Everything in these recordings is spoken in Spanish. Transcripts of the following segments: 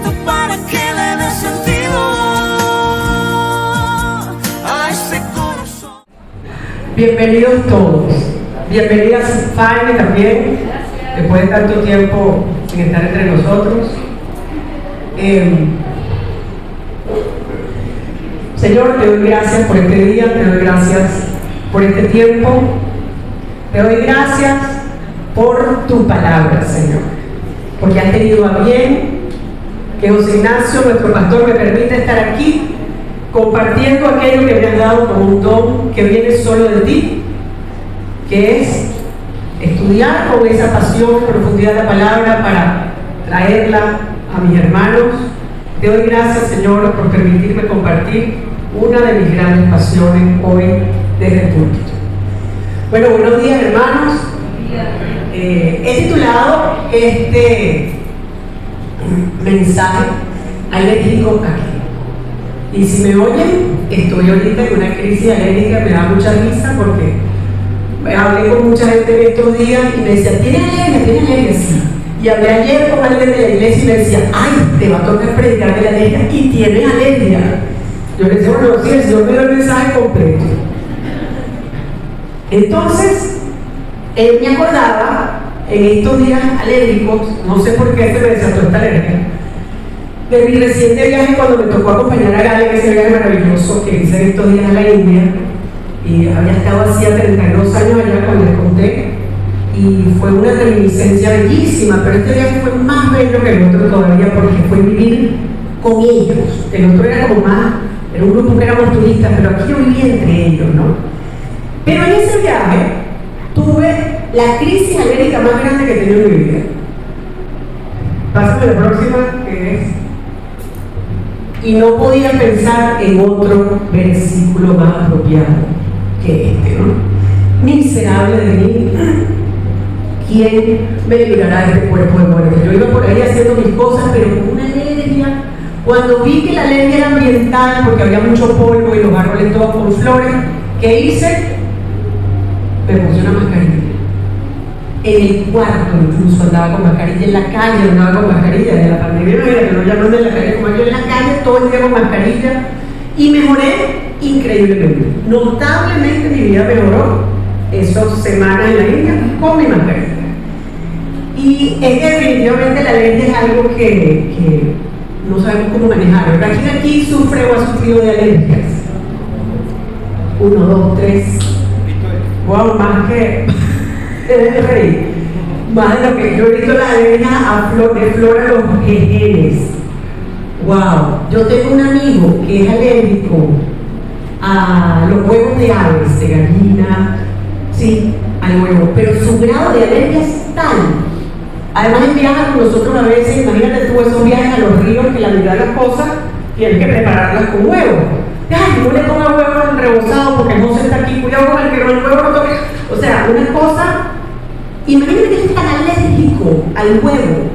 Espíritu para que le dé sentido a este corazón. Bienvenidos todos. Bienvenidas Fanny también, después de tanto tiempo sin estar entre nosotros. Señor, te doy gracias por este día, te doy gracias por este tiempo, te doy gracias por tu palabra, Señor, porque has tenido a bien que José Ignacio, nuestro pastor, me permita estar aquí compartiendo aquello que me has dado como un don que viene solo de ti, que es estudiar con esa pasión y profundidad la palabra para traerla a mis hermanos. Te doy gracias, Señor, por permitirme compartir una de mis grandes pasiones hoy desde el púlpito. Bueno, buenos días, hermanos. He titulado este mensaje alérgico aquí. Y si me oyen, estoy ahorita en una crisis alérgica, me da mucha risa porque hablé con mucha gente en estos días y me decía, ¿tiene alergia? Sí. Y hablé ayer con alguien de la iglesia y me decía, ay, te va a tocar predicar de la alergia y tienes alergia. Yo le decía, bueno, sí, el Señor me dio el mensaje completo. Entonces, él me acordaba en estos días alérgicos, no sé por qué se me desató esta alergia, de mi reciente viaje cuando me tocó acompañar a Gaby en ese viaje maravilloso que hice en estos días a la India. Y había estado hacía 32 años allá cuando les conté, y fue una reminiscencia bellísima, pero este viaje fue más bello que el otro todavía porque fue vivir con ellos. El otro era como más, era un grupo que éramos turistas, pero aquí yo viví entre ellos, ¿no? Pero en ese viaje tuve la crisis alérgica más grande que he tenido en mi vida. Pásame la próxima, que es. Y no podía pensar en otro versículo más apropiado que este, ¿no? Miserable de mí, ¿quién me librará de este cuerpo de muerte? Yo iba por ahí haciendo mis cosas, pero con una alergia. Cuando vi que la alergia era ambiental, porque había mucho polvo y los árboles todos con flores, ¿qué hice? Me puse una mascarilla. En el cuarto incluso andaba con mascarilla, en la calle andaba con mascarilla, de la pandemia no era que no llaman de la calle, como yo en la calle todo el día con mascarilla, y mejoré increíblemente. Notablemente mi vida mejoró esas semanas en la India con mi mascarilla. Y es que definitivamente la alergia es algo que no sabemos cómo manejar. ¿Quién aquí sufre o ha sufrido de alergias? 1, 2, 3. Wow, más que el rey. Más de lo que yo he visto la alergia de flor a los jejenes. Wow, yo tengo un amigo que es alérgico a los huevos de aves, de gallina, sí, al huevo, pero su grado de alergia es tal. Además él viaja con nosotros a veces, imagínate tú esos viajes a los ríos que la mitad de las cosas tienes que prepararlas con huevo. Ay, no le ponga huevo en rebozado porque no se está aquí, cuidado con el que el huevo no toque. O sea, una cosa, imagínate que es tan alérgico al huevo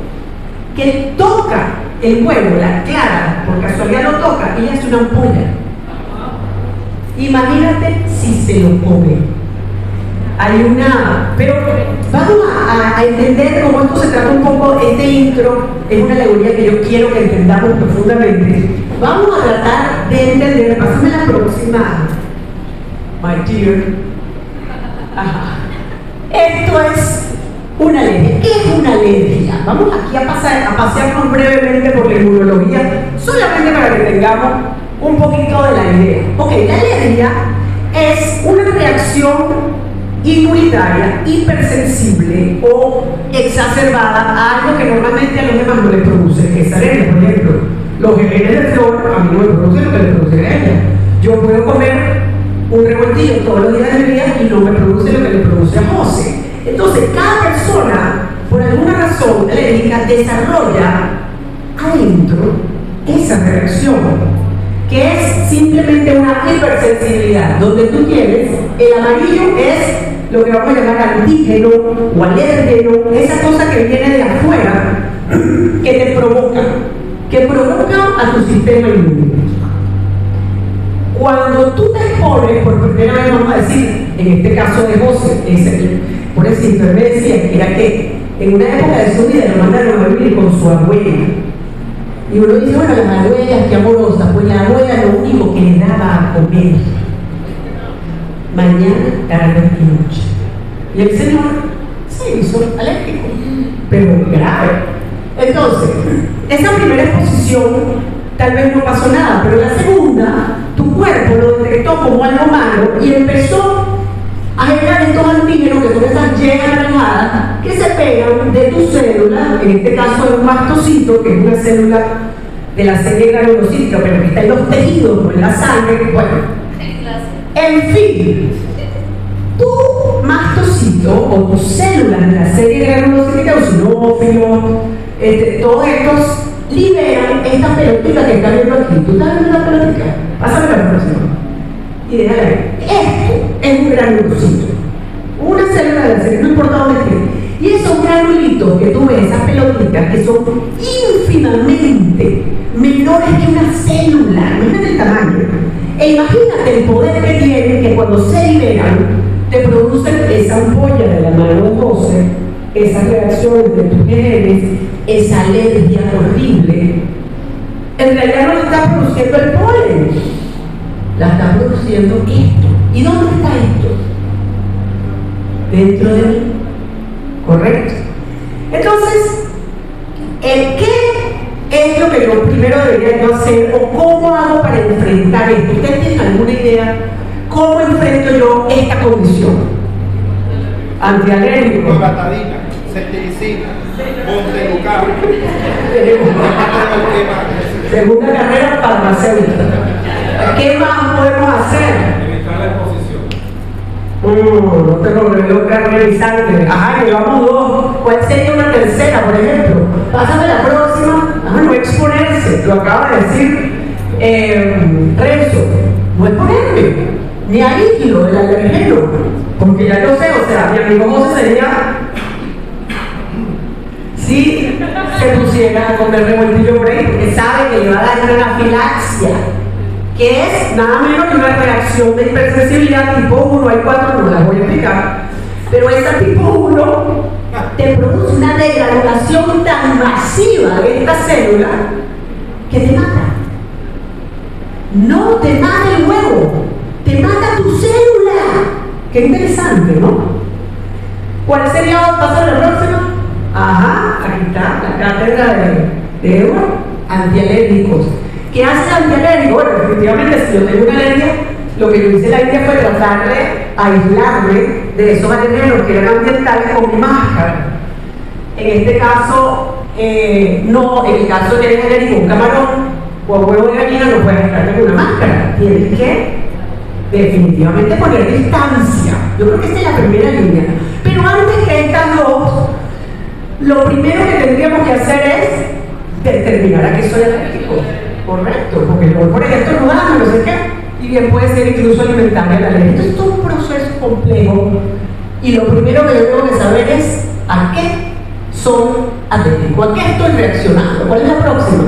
que toca el huevo, la clara, por casualidad lo toca y es una ampolla. Imagínate si se lo come. Hay una, pero vamos a entender cómo esto se trata un poco. Este intro es una alegoría que yo quiero que entendamos profundamente. Vamos a tratar de entender, pásame la próxima, my dear. Ajá. Esto es una alergia. ¿Qué es una alergia? Vamos aquí a pasearnos brevemente por la inmunología, solamente para que tengamos un poquito de la idea. Ok, la alergia es una reacción inmunitaria, hipersensible o exacerbada a algo que normalmente a los demás no les produce, que es alergia. Por ejemplo, los genes de flor a mí no me producen lo que les produce a ella. Yo puedo comer un revoltillo todos los días del día y no me produce lo que le produce a José. Entonces, cada persona, por alguna razón alérgica, desarrolla adentro esa reacción, que es simplemente una hipersensibilidad, donde tú tienes, el amarillo es lo que vamos a llamar antígeno o alérgeno, esa cosa que viene de afuera, que te provoca a tu sistema inmune. Cuando tú te expones, por primera vez vamos a decir, en este caso de José, por decir, él me decía que era que en una época de su vida lo mandaron a vivir con su abuela. Y uno dice, bueno, las abuelas, qué amorosas. Pues la abuela lo único que le daba a comer, mañana, tarde y noche. Y el señor se hizo alérgico, pero grave. Entonces, esa primera exposición tal vez no pasó nada, pero la segunda, tu cuerpo lo detectó como algo malo y empezó a generar estos antígenos, que son esas Y anaranjadas, que se pegan de tu célula, en este caso de un mastocito, que es una célula de la serie granulocítica, pero que está en los tejidos, no en la sangre. Bueno, en fin, tu mastocito o tus células de la serie granulocítica, eosinófilos, todos estos liberan esta pelotita que está viendo aquí. ¿Tú estás viendo la pelotita? Pásame la próxima. Y déjala ahí. Esto es un granulocito, una célula de la serie, no importa dónde esté. Y esos granulitos que tú ves, esas pelotitas que son ínfimamente menores que una célula, imagínate el tamaño. E imagínate el poder que tienen, que cuando se liberan, te producen esa ampolla de la mano de José, esas reacciones de tus genes, esa alergia horrible. En realidad no la está produciendo el polen, la está produciendo esto. ¿Y dónde está esto? Dentro de mí. ¿Correcto? Entonces, ¿qué es lo que yo primero debería yo hacer o cómo hago para enfrentar esto? ¿Ustedes tienen alguna idea cómo enfrento yo esta condición? Antialérgico. Loratadina, ceftriaxona, montelukast. Segunda carrera farmacéutica. ¿Qué más podemos hacer? Evitar la exposición. No te lo revelo carne y sangre. Ajá, llevamos dos. ¿Cuál sería una tercera, por ejemplo? Pásame la próxima. No exponerse. Lo acaba de decir Renzo. No exponerme. Ni a hilo, el alergeno. Porque ya yo sé, o sea, mi amigo José sería. Si se pusiera a comer revoltillo por ahí, porque sabe que le va a dar una anafilaxia, que es nada menos que una reacción de hipersensibilidad tipo 1, hay 4, no las voy a explicar, pero esta tipo 1 te produce una degranulación tan masiva de esta célula que te mata. No te mata el huevo, te mata tu célula. Qué interesante, ¿no? ¿Cuál sería? ¿Pasa la próxima? Ajá, aquí está la cátedra de Ewa, antialérgicos. ¿Qué hace el antialérgico? Bueno, definitivamente si yo tengo una alergia, lo que yo hice en la India fue tratar de aislarme de esos alérgenos que eran ambientales con mi máscara. En este caso, no, en el caso de que eres alérgico a un camarón o a huevo de gallina, no puedes estar con una máscara. Tienes que definitivamente poner distancia. Yo creo que esta es la primera línea. Pero antes que estas dos, lo primero que tendríamos que hacer es determinar a qué soy alérgico. Correcto, porque yo voy por ejemplo estornudando, no sé qué, y bien puede ser incluso alimentaria la alergia. Entonces es todo un proceso complejo y lo primero que yo tengo que saber es a qué soy alérgico, a qué estoy reaccionando. ¿Cuál es la próxima?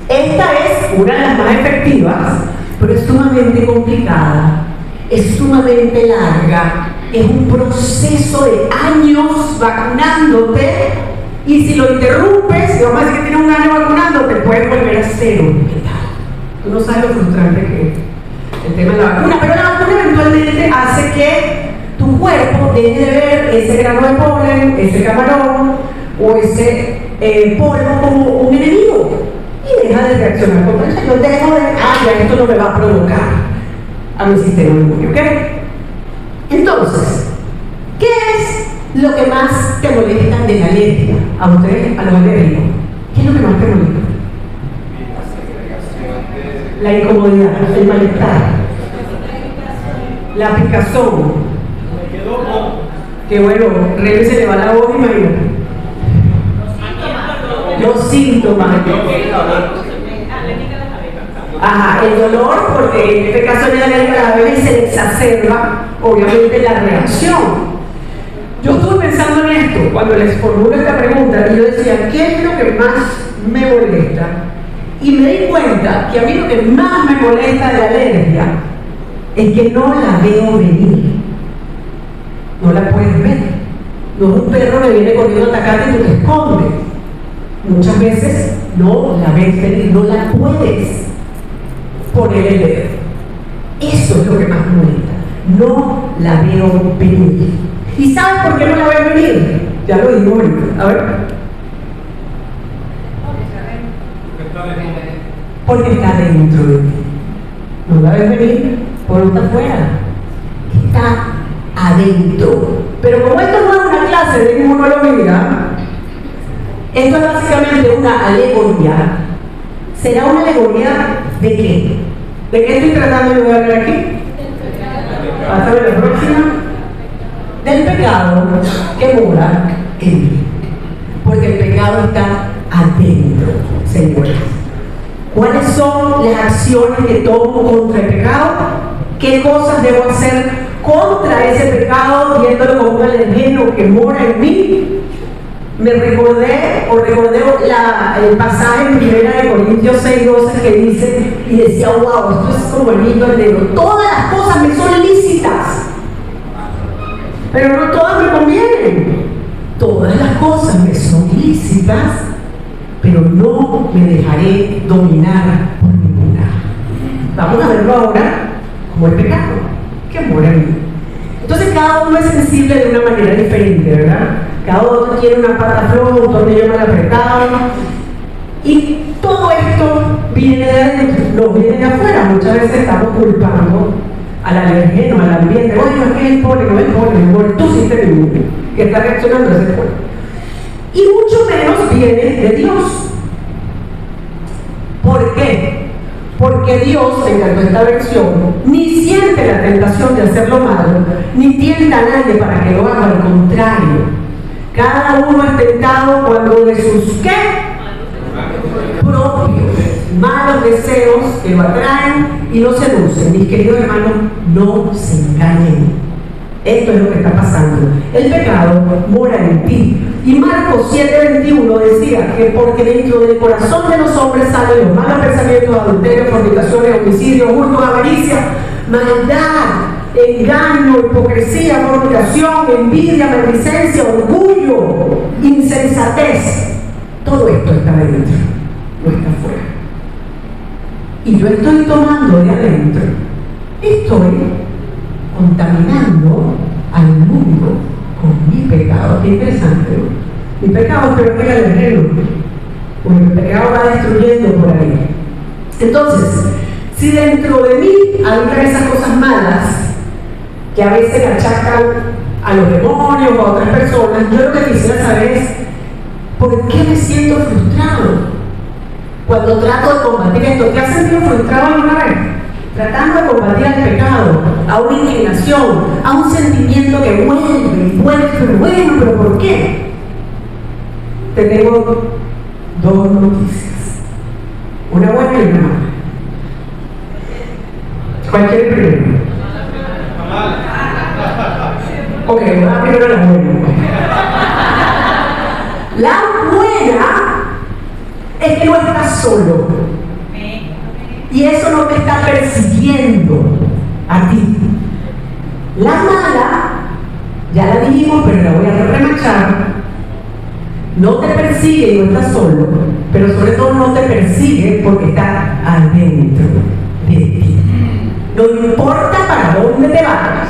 Esta es una de las más efectivas, pero es sumamente complicada, es sumamente larga, es un proceso de años vacunándote. Y si lo interrumpes, si vamos a decir que tienes un año vacunando, te puedes volver a cero. ¿Qué tal? Tú no sabes lo frustrante que es el tema de la vacuna, pero la vacuna eventualmente hace que tu cuerpo deje de ver ese grano de polen, ese camarón o ese polvo como un enemigo y deja de reaccionar contra eso. Yo dejo de, ya esto no me va a provocar a mi sistema inmune, ¿ok? Entonces, ¿qué es lo que más te molesta de la alergia? A ustedes, a los alérgicos, ¿qué es lo que más te molesta? La incomodidad, el malestar, la picazón. Que bueno, Rey se le va la voz, imagínate. Los síntomas. Ajá, el dolor, porque en este caso de la alergia a veces se exacerba, obviamente, la reacción. Yo estuve pensando en esto cuando les formulo esta pregunta y yo decía, ¿qué es lo que más me molesta? Y me di cuenta que a mí lo que más me molesta de la alergia es que no la veo venir. No la puedes ver. No es un perro que viene corriendo a atacarte y tú te escondes. Muchas veces no la ves venir, no la puedes poner el dedo. Eso es lo que más me molesta. No la veo venir. ¿Y sabes por qué no la veo venir? Ya lo digo ahorita. A ver. Porque está dentro de ti. No la ves venir, por no está afuera. Está adentro. Pero como esto no es una clase de inmunología, esto es básicamente una alegoría. ¿Será una alegoría de qué? ¿De qué estoy tratando de hablar aquí? ¿Hasta ver la próxima? Del pecado que mora en mí. Porque el pecado está adentro, señores. ¿Cuáles son las acciones que tomo contra el pecado? ¿Qué cosas debo hacer contra ese pecado, viéndolo como un alergeno que mora en mí? Me recordé el pasaje en 1 Corintios 6:12 que dice, y decía, wow, esto es como el hilo negro. Todas las cosas me son lícitas, pero no todas me convienen. Todas las cosas me son lícitas, pero no me dejaré dominar por ninguna. Vamos a verlo ahora como el pecado que mora en mí. Entonces cada uno es sensible de una manera diferente, ¿verdad? Cada uno tiene una pata floja, un tornillo mal apretado. Y todo esto viene de adentro, no viene de afuera. Muchas veces estamos culpando al alergeno, al ambiente. Oye, no es que es el polen, no es el polen, tú sí te digo que está reaccionando a ese polen. Y mucho menos viene de Dios. ¿Por qué? Porque Dios, me encantó esta versión, ni siente la tentación de hacer lo malo, ni tienta a nadie para que lo haga, al contrario. Cada uno es tentado cuando de sus ¿qué? Propios malos deseos que lo atraen y lo seducen. Mis queridos hermanos, no se engañen. Esto es lo que está pasando. El pecado mora en ti. Y Marcos 7:21 decía que porque dentro del corazón de los hombres salen los malos pensamientos, adulterio, fornicaciones, homicidios, hurto, avaricia, maldad, engaño, hipocresía, fornicación, envidia, maldicencia, orgullo, insensatez. Todo esto está dentro, no está afuera. Y yo estoy tomando de adentro, estoy contaminando al mundo con mi pecado. Qué interesante, ¿no? Mi pecado es peor que el alergeno, porque el pecado va destruyendo por ahí. Entonces, si dentro de mí habitan esas cosas malas que a veces achacan a los demonios o a otras personas, yo lo que quisiera saber es ¿por qué me siento frustrado cuando trato de combatir esto? ¿Te has sentido frustrado alguna vez? Tratando de combatir al pecado, a una inclinación, a un sentimiento que vuelve y vuelve, pero bueno, ¿pero por qué? Te tengo dos noticias, una buena y una mala. ¿Cuál quiere primero? Ok, vamos a primero la buena. La buena es que no estás solo. Y eso no te está persiguiendo a ti. La mala, ya la dijimos, pero la voy a remachar. No te persigue y no estás solo, pero sobre todo no te persigue porque está adentro de ti. No importa para dónde te vayas.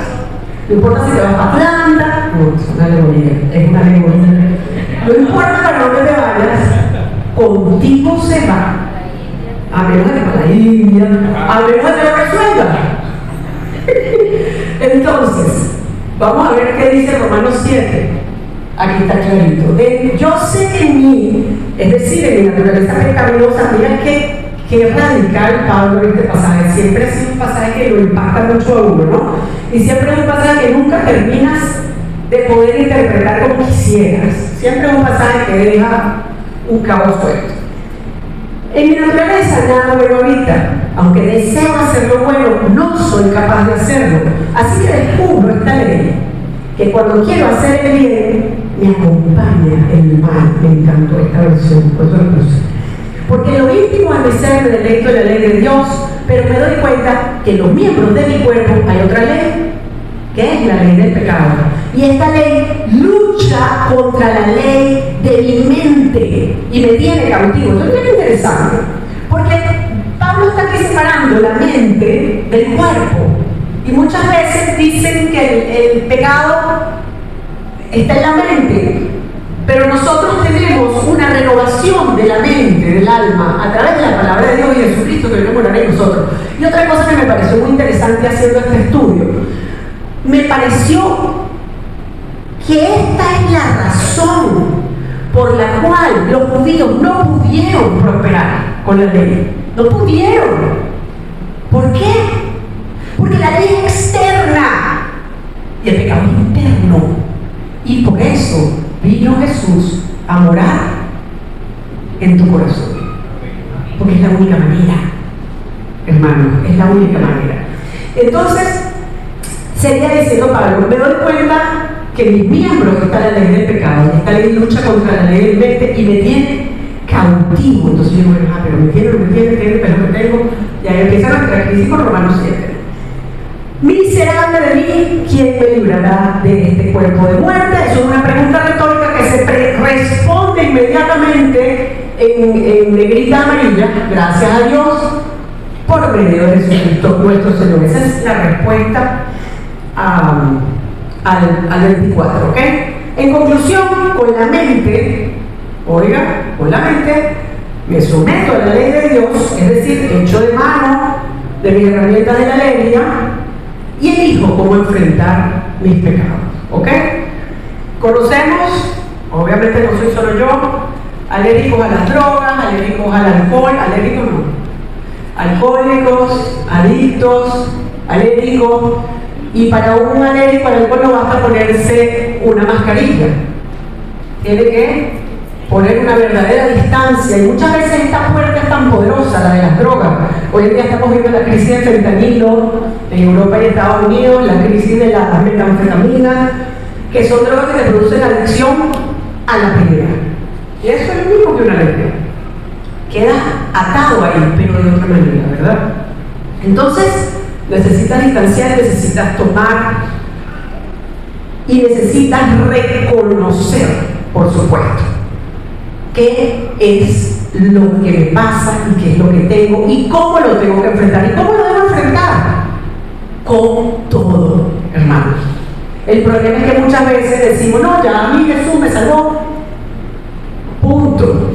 No importa si te vas a Atlanta, no, es una alegoría, es una alegoría. No importa para dónde te vayas, contigo se va. A menos de que para la India, a menos de que lo resuelva. Entonces, vamos a ver qué dice Romanos 7. Aquí está clarito. Yo sé que en mí, es decir, en mi naturaleza pecaminosa, mira qué radical Pablo en este pasaje. Siempre ha sido un pasaje que lo impacta mucho a uno, ¿no? Y siempre es un pasaje que nunca terminas de poder interpretar como quisieras. Siempre es un pasaje que deja un cabo suelto. En mi naturaleza nada bueno habita, aunque deseo hacer lo bueno, no soy capaz de hacerlo. Así que descubro esta ley, que cuando quiero hacer el bien, me acompaña el mal. Me encantó esta versión, por eso lo puse. Porque en lo íntimo de mi ser me deleito en la ley de Dios, pero me doy cuenta que en los miembros de mi cuerpo hay otra ley, que es la ley del pecado. Y esta ley lucha contra la ley de mi mente y me tiene cautivo. Esto es bien interesante, porque Pablo está aquí separando la mente del cuerpo. Y muchas veces dicen que el pecado está en la mente, pero nosotros tenemos una renovación de la mente, del alma, a través de la palabra de Dios y de Jesucristo que viene a morar en nosotros. Y otra cosa que me pareció muy interesante haciendo este estudio, me pareció que esta es la razón por la cual los judíos no pudieron prosperar con la ley. No pudieron. ¿Por qué? Porque la ley es externa y el pecado es interno. Y por eso vino Jesús a morar en tu corazón. Porque es la única manera, hermano, es la única manera. Entonces, sería diciendo Pablo, me doy cuenta que en mis miembros está la ley del pecado, esta ley lucha contra la ley del mente y me tiene cautivo. Entonces yo digo, pero me tiene, pero me tengo. Y ahí empieza nuestra crisis con Romanos 7. Miserable de mí, ¿quién me librará de este cuerpo de muerte? Eso es una pregunta retórica que se responde inmediatamente en negrita amarilla, gracias a Dios, por medio de Jesucristo nuestro Señor. Esa es la respuesta al 24, ¿ok? En conclusión, con la mente, con la mente me someto a la ley de Dios, es decir, echo de mano de mis herramientas de la alegría y elijo cómo enfrentar mis pecados, ¿ok? Conocemos, obviamente no soy solo yo, alérgicos a las drogas, alérgicos al alcohol, alérgicos no, alcohólicos, adictos, alérgicos. Y para un alérgico al alcohol no basta ponerse una mascarilla. Tiene que poner una verdadera distancia. Y muchas veces esta puerta es tan poderosa, la de las drogas. Hoy en día estamos viendo la crisis de fentanilo en Europa y Estados Unidos, la crisis de la metanfetamina, que son drogas que te producen adicción a la primera. Y eso es lo mismo que una alergia. Queda atado ahí, pero de otra manera, ¿verdad? Entonces, necesitas distanciar, necesitas tomar y necesitas reconocer, por supuesto, qué es lo que me pasa y qué es lo que tengo y cómo lo tengo que enfrentar. ¿Y cómo lo debo enfrentar? Con todo, hermanos. El problema es que muchas veces decimos, no, ya a mí Jesús me salvó. Punto.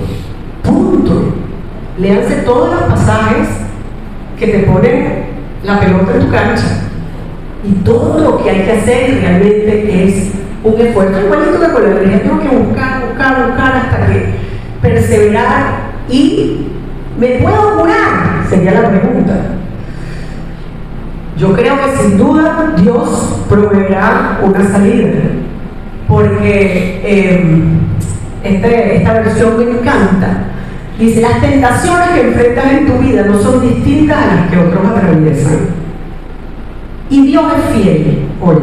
Léanse todos los pasajes que te ponen la pelota en tu cancha y todo lo que hay que hacer realmente es un esfuerzo. Igualito que con la alegría, tengo que buscar hasta que perseverar. ¿Y me puedo curar? Sería la pregunta. Yo creo que sin duda Dios proveerá una salida, porque esta versión me encanta. Dice, las tentaciones que enfrentas en tu vida no son distintas a las que otros atraviesan. Y Dios es fiel, oye,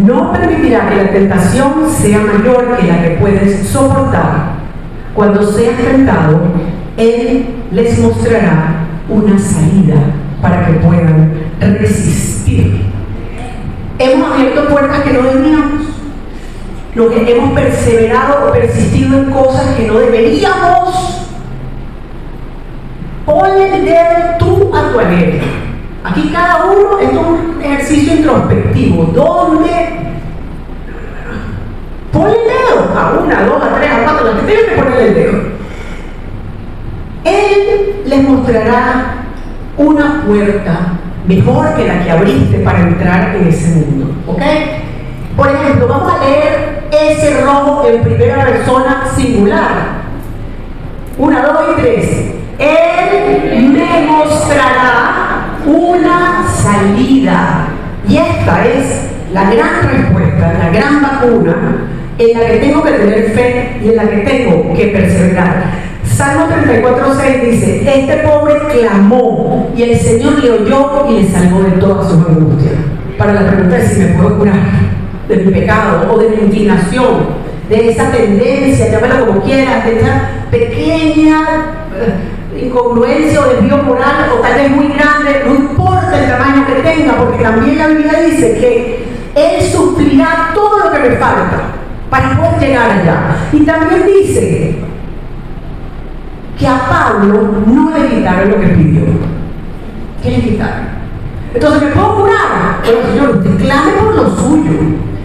no permitirá que la tentación sea mayor que la que puedes soportar. Cuando seas tentado, Él les mostrará una salida para que puedan resistir. Hemos abierto puertas que no debíamos. Lo que hemos perseverado o persistido en cosas que no deberíamos. Ponle el dedo tú a tu alegría. Aquí cada uno es un ejercicio introspectivo. ¿Dónde? Ponle el dedo a una, a dos, a tres, a cuatro, las que tengan que ponerle el dedo. Él les mostrará una puerta mejor que la que abriste para entrar en ese mundo. ¿Ok? Por ejemplo, vamos a leer ese rojo en primera persona singular. 1, 2 y 3. Él me mostrará una salida. Y esta es la gran respuesta, la gran vacuna en la que tengo que tener fe y en la que tengo que perseverar. Salmo 34:6 dice, este pobre clamó y el Señor le oyó y le salvó de todas sus angustias. Para la pregunta de si me puedo curar de mi pecado o de mi inclinación, de esa tendencia, llámalo como quieras, de esa pequeña incongruencia o desvío moral, o tal vez muy grande, no importa el tamaño que tenga, porque también la Biblia dice que Él suplirá todo lo que que me falta para poder llegar allá. Y también dice que a Pablo no le quitaron lo que pidió. ¿Qué le quitaron? Entonces, ¿me puedo curar? Pero Señor, usted clame por lo suyo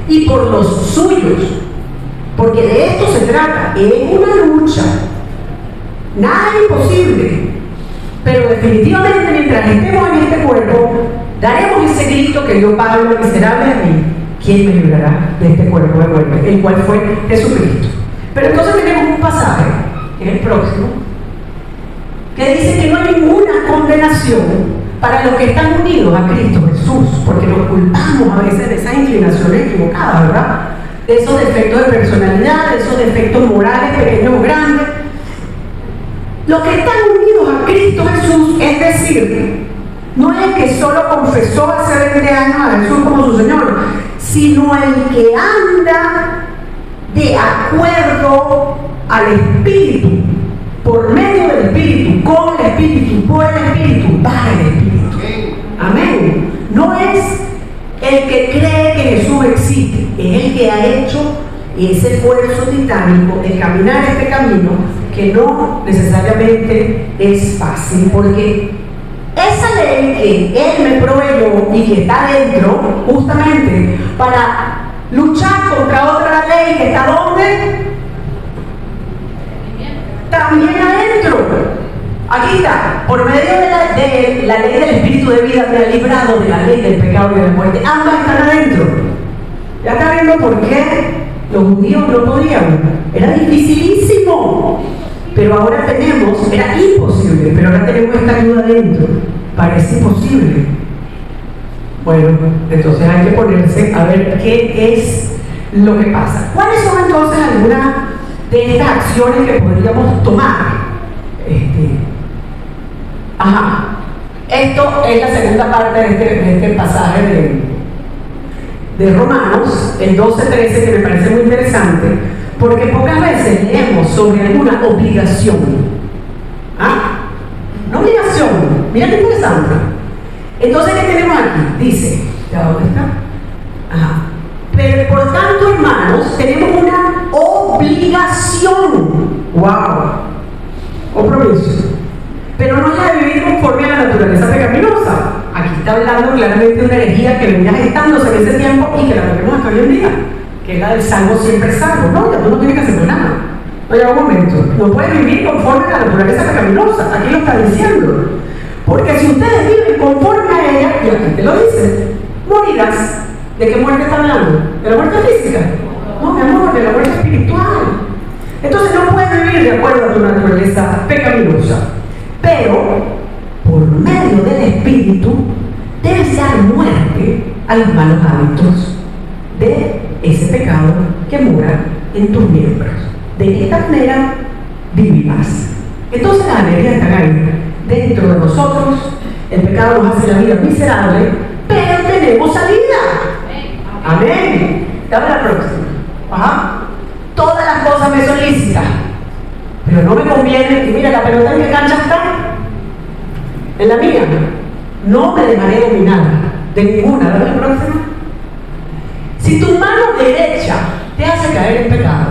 y por los suyos, porque de esto se trata. Es una lucha, nada es imposible, pero definitivamente mientras estemos en este cuerpo, daremos ese grito que dio Pablo: miserable de mí, ¿quién me librará de este cuerpo de muerte? El cual fue Jesucristo. Pero entonces tenemos un pasaje, que es el próximo, que dice que no hay ninguna condenación para los que están unidos a Cristo Jesús, porque nos culpamos a veces de esas inclinaciones equivocadas, ¿verdad? De esos defectos de personalidad, de esos defectos morales, pequeños o grandes. Los que están unidos a Cristo Jesús, es decir, no es el que solo confesó hace 20 años a Jesús como su Señor, sino el que anda de acuerdo al Espíritu, por medio del Espíritu, con el Espíritu, por el Espíritu, para el Espíritu. Amén. No es el que cree que Jesús existe, es el que ha hecho ese esfuerzo titánico de caminar este camino, que no necesariamente es fácil, porque esa ley que Él me proveyó y que está dentro, justamente para luchar contra otra ley que está ¿dónde? También adentro. Aquí está, por medio de la ley del Espíritu de vida me ha librado de la ley del pecado y de la muerte. Ambas están adentro. Ya está viendo por qué los judíos no podían. Era dificilísimo. Pero ahora tenemos, era imposible, pero ahora tenemos esta ayuda adentro. Parece imposible. Bueno, entonces hay que ponerse a ver qué es lo que pasa. ¿Cuáles son entonces algunas de estas acciones que podríamos tomar? Esto es la segunda parte de este pasaje de Romanos, el 12-13, que me parece muy interesante, porque pocas veces leemos sobre alguna obligación. Una obligación, mira qué interesante. Entonces, ¿qué tenemos aquí? Dice, ¿ya dónde está? Pero por tanto, hermanos, tenemos una obligación. ¡Wow! Compromiso. Pero no es la de vivir conforme a la naturaleza pecaminosa. Aquí está hablando claramente de una herejía que venía gestándose en ese tiempo y que la tenemos hasta hoy en día, que es la del salvo siempre salvo. No, ya tú no tienes que hacer nada. Oye, un momento, no puedes vivir conforme a la naturaleza pecaminosa. Aquí lo está diciendo. Porque si ustedes viven conforme a ella, y aquí te lo dice, morirás. ¿De qué muerte está hablando? ¿De la muerte física? No, mi amor, de la muerte espiritual. Entonces no puedes vivir de acuerdo a tu naturaleza pecaminosa. Pero, por medio del Espíritu, debes dar muerte a los malos hábitos de ese pecado que mora en tus miembros. De esta manera vivirás. Entonces las alegrías están ahí, dentro de nosotros. El pecado nos hace la vida miserable, pero tenemos salida. Amén. Dame la próxima. Todas las cosas me son lícitas, pero no me conviene. Y mira, la pelota en mi cancha está en la mía. No me dejaré dominar de ninguna. Dame la próxima. Si tu mano derecha te hace caer en pecado,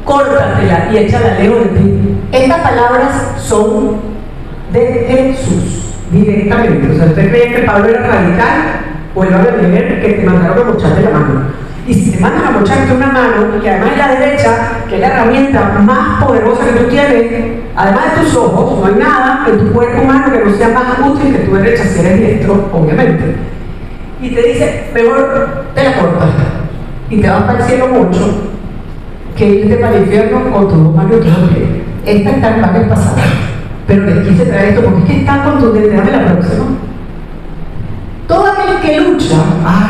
córtatela y échala lejos de ti. Estas palabras son de Jesús directamente. O sea, ¿usted cree que Pablo era radical? O él va a leer que te mandaron a mocharte la mano. Y si te mandan a mocharte una mano, que además es la derecha, que es la herramienta más poderosa que tú tienes, además de tus ojos, no hay nada en tu cuerpo humano que no sea más útil que tu derecha, si eres diestro, obviamente. Y te dice, mejor te la cortas y te vas para el cielo mucho que irte para el infierno con tus dos manos y tus dos pies. Esta está en varios pasajes, pero les quise traer esto porque es que es tan contundente. Dame la próxima. Todo aquel que lucha,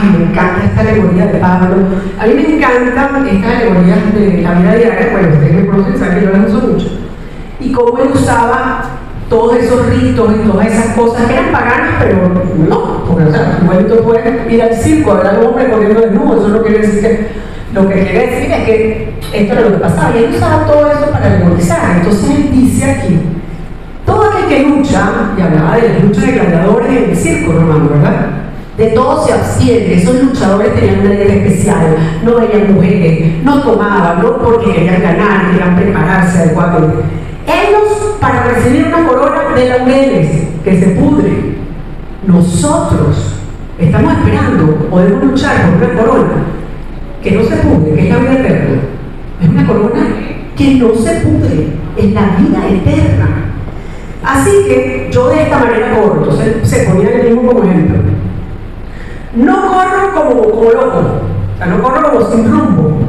me encanta esta alegoría de Pablo. A mí me encantan estas alegorías de la vida diaria. Bueno, ustedes me conocen, saben que yo las uso mucho. Y cómo él usaba todos esos ritos y todas esas cosas que eran paganas, pero no, porque, o sea, igual tú puedes ir al circo a ver a un hombre corriendo desnudo. Eso no quiere decir que, lo que quiere decir es que esto era lo que pasaba. Y él usaba todo eso para alegorizar. Entonces él dice aquí, todo aquel que lucha, y hablaba de las luchas de gladiadores en el circo romano, ¿verdad? De todo se abstiene. Esos luchadores tenían una dieta especial, no veían mujeres, no tomaban, no porque querían ganar, querían prepararse adecuadamente. Ellos, para recibir una corona de laureles que se pudre, nosotros estamos esperando, podemos luchar por una corona que no se pudre, que es la vida eterna. Es una corona que no se pudre, es la vida eterna. Así que yo de esta manera corro. Entonces se ponía el mismo como ejemplo. No corro como loco, o sea, no corro como sin rumbo.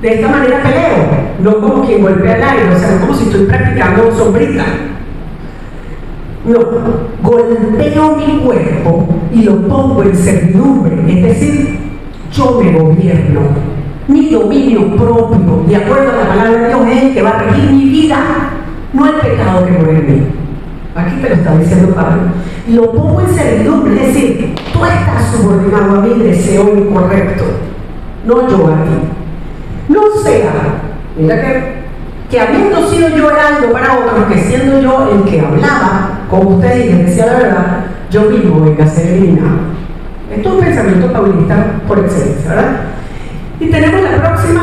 De esta manera peleo, no como quien golpea el aire, o sea, no como si estoy practicando sombrita. No, golpeo mi cuerpo y lo pongo en servidumbre, es decir, yo me gobierno. Mi dominio propio, de acuerdo a la palabra de Dios, es el que va a regir mi vida, no el pecado que muere en mí. Aquí te lo está diciendo Pablo. Lo pongo en servidumbre, es decir, tú estás subordinado a mi deseo incorrecto, no yo a ti. No sea, mira que habiendo sido yo heraldo para otros, que siendo yo el que hablaba con ustedes y les decía la verdad, yo mismo venga a ser eliminado. Esto es un pensamiento paulista por excelencia, ¿verdad? Y tenemos la próxima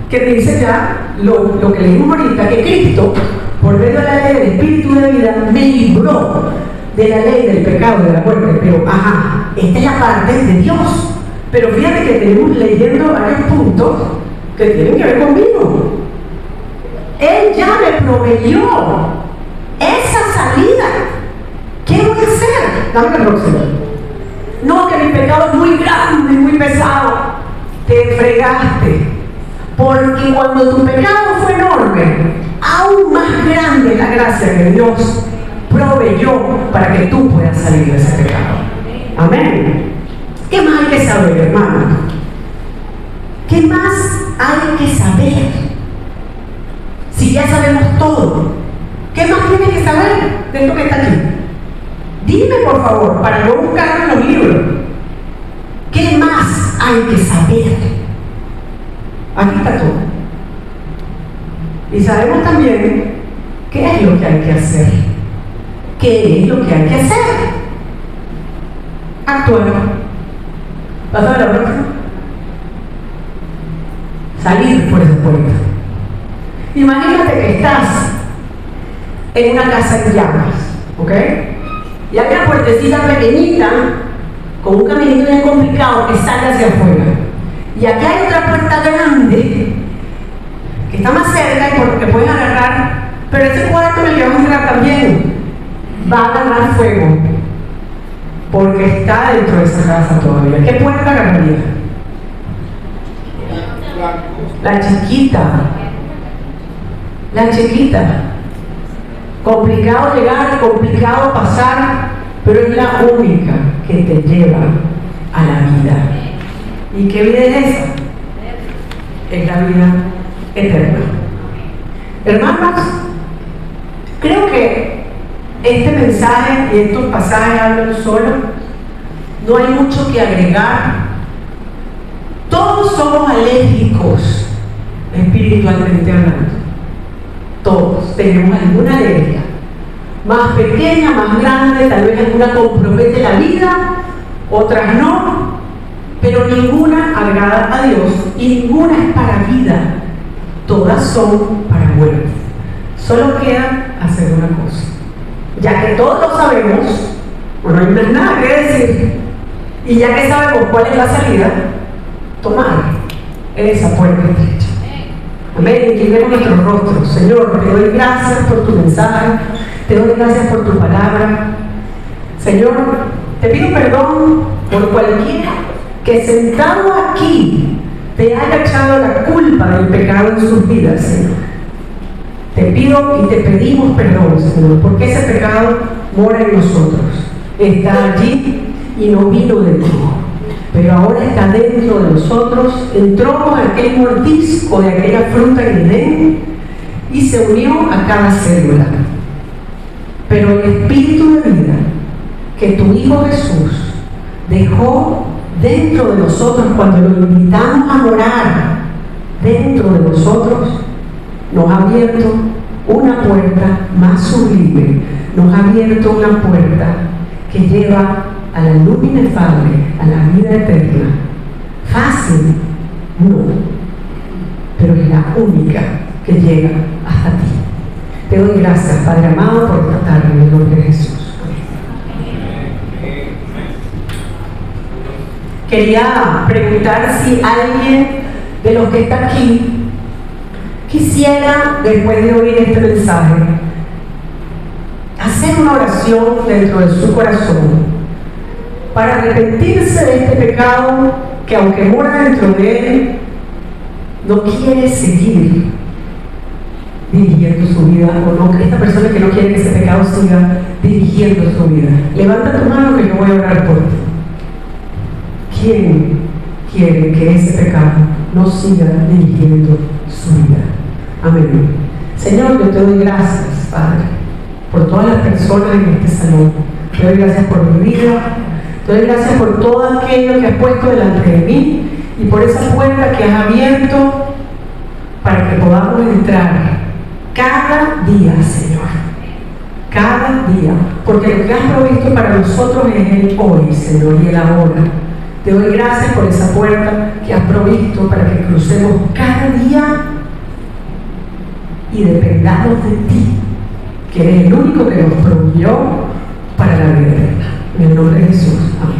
que dice ya lo que leímos ahorita, que Cristo, por medio de la ley del Espíritu de vida, me libró de la ley del pecado y de la muerte. Pero, esta es la parte de Dios. Pero fíjate que tenemos leyendo varios puntos que tienen que ver conmigo. Él ya me proveyó esa salida. ¿Qué voy a hacer? Dame la próxima. No, que mi pecado es muy grande y muy pesado. Te fregaste. Porque cuando tu pecado fue enorme, aún más grande es la gracia que Dios proveyó para que tú puedas salir de ese pecado. Amén. ¿Qué más hay que saber, hermano? ¿Qué más hay que saber? Si ya sabemos todo, ¿qué más tienes que saber de esto que está aquí? Dime, por favor, para no buscarlo en los libros. ¿Qué más hay que saber? Aquí está todo. Y sabemos también qué es lo que hay que hacer. ¿Qué es lo que hay que hacer? Actuar. ¿Vas a ver la próxima? Salir por esa puerta. Imagínate que estás en una casa en llamas, ¿ok? Y hay una puertecita pequeñita con un caminito bien complicado que sale hacia afuera. Y aquí hay otra puerta grande que está más cerca y por lo que puedes agarrar, pero ese cuarto en el que vas a entrar también va a agarrar fuego porque está dentro de esa casa todavía. ¿Qué puerta agarraría? La chiquita. La chiquita. Complicado llegar, complicado pasar, pero es la única que te lleva a la vida. ¿Y qué vida es esa? Es la vida eterna. Hermanos, creo que este mensaje y estos pasajes hablan solo. No hay mucho que agregar. Todos somos alérgicos, espiritualmente hablando. Todos tenemos alguna alergia. Más pequeña, más grande, tal vez alguna compromete la vida, otras no. Pero ninguna agrada a Dios y ninguna es para vida. Todas son para muerte. Solo queda hacer una cosa. Ya que todos lo sabemos, no hay más nada que decir. Y ya que sabemos cuál es la salida, tomar esa puerta estrecha. Amén. Inclinemos nuestros rostros. Señor, te doy gracias por tu mensaje. Te doy gracias por tu palabra. Señor, te pido perdón por cualquiera que sentado aquí te haya echado la culpa del pecado en sus vidas, Señor. Te pido y te pedimos perdón, Señor, porque ese pecado mora en nosotros. Está allí y no vino de ti, pero ahora está dentro de nosotros. Entró con aquel mordisco de aquella fruta en Edén y se unió a cada célula. Pero el Espíritu de vida que tu Hijo Jesús dejó dentro de nosotros cuando lo invitamos a morar dentro de nosotros, nos ha abierto una puerta más sublime, nos ha abierto una puerta que lleva a la luz inefable, a la vida eterna. Fácil, no, pero es la única que llega hasta ti. Te doy gracias, Padre amado, por esta tarde, en el nombre de Jesús. Quería preguntar si alguien de los que está aquí quisiera, después de oír este mensaje, hacer una oración dentro de su corazón para arrepentirse de este pecado que, aunque mora dentro de él, no quiere seguir dirigiendo su vida, o no, esta persona que no quiere que ese pecado siga dirigiendo su vida. Levanta tu mano que yo voy a orar por ti. ¿Quién quiere que ese pecado no siga dirigiendo su vida? Amén. Señor, yo te doy gracias, Padre, por todas las personas en este salón. Te doy gracias por mi vida. Te doy gracias por todo aquello que has puesto delante de mí y por esa puerta que has abierto para que podamos entrar cada día, Señor. Cada día. Porque lo que has provisto para nosotros es el hoy, Señor, y el ahora. Te doy gracias por esa puerta que has provisto para que crucemos cada día y dependamos de ti, que eres el único que nos proveyó para la vida eterna. En el nombre de Jesús. Amén.